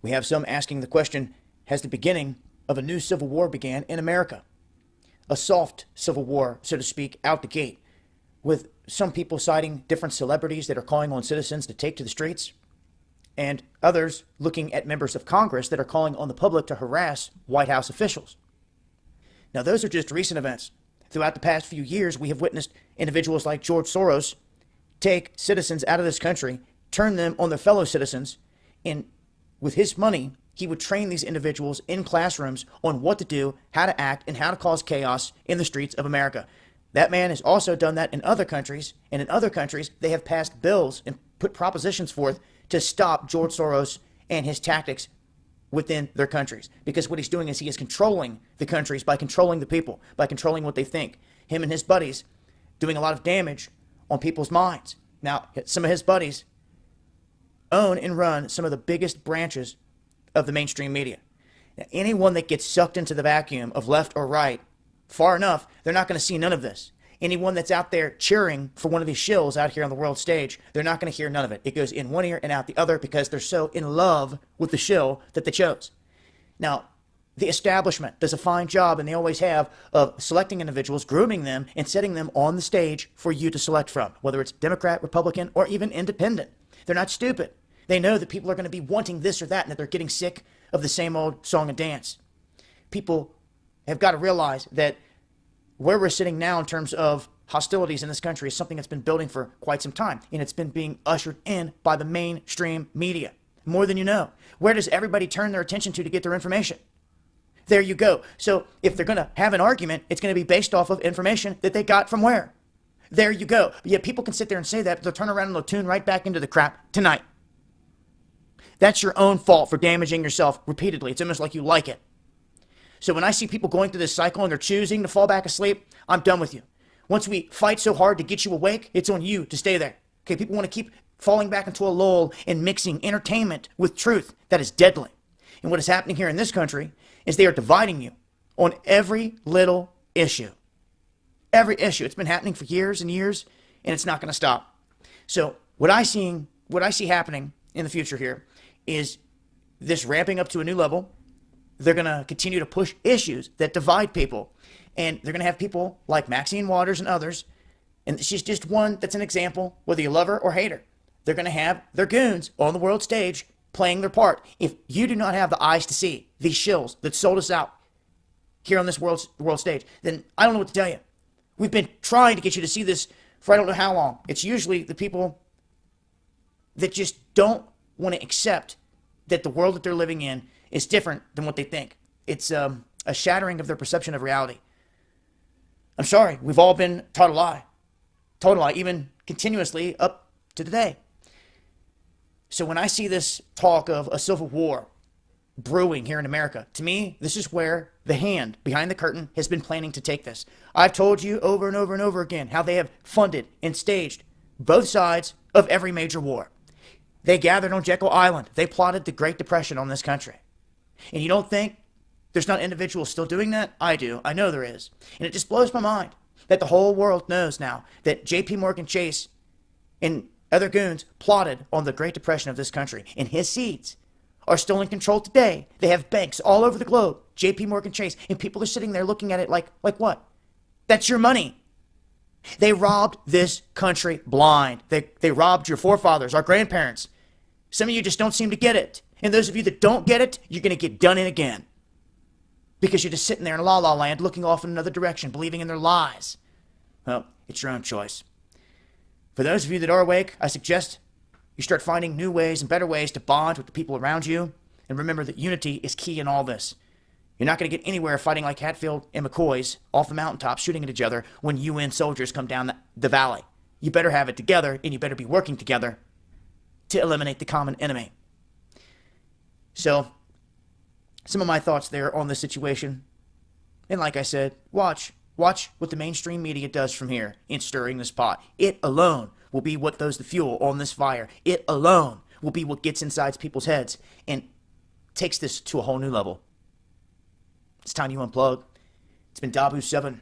We have some asking the question, has the beginning of a new civil war began in America? A soft civil war, so to speak, out the gate, with some people citing different celebrities that are calling on citizens to take to the streets, and others looking at members of Congress that are calling on the public to harass White House officials. Now, those are just recent events. Throughout the past few years, we have witnessed individuals like George Soros take citizens out of this country, turn them on their fellow citizens, and with his money, he would train these individuals in classrooms on what to do, how to act, and how to cause chaos in the streets of America. That man has also done that in other countries, and in other countries, they have passed bills and put propositions forth to stop George Soros and his tactics within their countries. Because what he's doing is he is controlling the countries by controlling the people, by controlling what they think. Him and his buddies doing a lot of damage on people's minds. Now, some of his buddies own and run some of the biggest branches of the mainstream media. Now, anyone that gets sucked into the vacuum of left or right far enough, they're not going to see none of this. Anyone that's out there cheering for one of these shills out here on the world stage, they're not going to hear none of it. It goes in one ear and out the other because they're so in love with the shill that they chose. Now, the establishment does a fine job, and they always have, of selecting individuals, grooming them, and setting them on the stage for you to select from, whether it's Democrat, Republican, or even independent. They're not stupid. They know that people are going to be wanting this or that, and that they're getting sick of the same old song and dance. People have got to realize that where we're sitting now in terms of hostilities in this country is something that's been building for quite some time, and it's been being ushered in by the mainstream media, more than you know. Where does everybody turn their attention to get their information? There you go. So if they're going to have an argument, it's going to be based off of information that they got from where? There you go. But yet people can sit there and say that, but they'll turn around and they'll tune right back into the crap tonight. That's your own fault for damaging yourself repeatedly. It's almost like you like it. So when I see people going through this cycle and they're choosing to fall back asleep, I'm done with you. Once we fight so hard to get you awake, it's on you to stay there. Okay, people want to keep falling back into a lull and mixing entertainment with truth. That is deadly. And what is happening here in this country is they are dividing you on every little issue. Every issue. It's been happening for years and years, and it's not going to stop. So what I see happening in the future here is this ramping up to a new level. They're going to continue to push issues that divide people. And they're going to have people like Maxine Waters and others. And she's just one that's an example, whether you love her or hate her. They're going to have their goons on the world stage playing their part. If you do not have the eyes to see these shills that sold us out here on this world stage, then I don't know what to tell you. We've been trying to get you to see this for I don't know how long. It's usually the people that just don't want to accept that the world that they're living in is different than what they think. It's a shattering of their perception of reality. I'm sorry, we've all been taught a lie, even continuously up to today. So when I see this talk of a civil war brewing here in America, to me, this is where the hand behind the curtain has been planning to take this. I've told you over and over and over again how they have funded and staged both sides of every major war. They gathered on Jekyll Island. They plotted the Great Depression on this country. And you don't think there's not individuals still doing that? I do. I know there is. And it just blows my mind that the whole world knows now that J.P. Morgan Chase and other goons plotted on the Great Depression of this country. And his seeds are still in control today. They have banks all over the globe, J.P. Morgan Chase, and people are sitting there looking at it like what? That's your money. They robbed this country blind. They robbed your forefathers, our grandparents. Some of you just don't seem to get it. And those of you that don't get it, you're going to get done in again. Because you're just sitting there in la-la land looking off in another direction, believing in their lies. Well, it's your own choice. For those of you that are awake, I suggest you start finding new ways and better ways to bond with the people around you. And remember that unity is key in all this. You're not going to get anywhere fighting like Hatfield and McCoys off the mountaintop shooting at each other when UN soldiers come down the valley. You better have it together, and you better be working together to eliminate the common enemy. So, some of my thoughts there on this situation. And like I said, watch what the mainstream media does from here in stirring this pot. It alone will be what throws the fuel on this fire. It alone will be what gets inside people's heads and takes this to a whole new level. It's time you unplug. It's been Dabu7.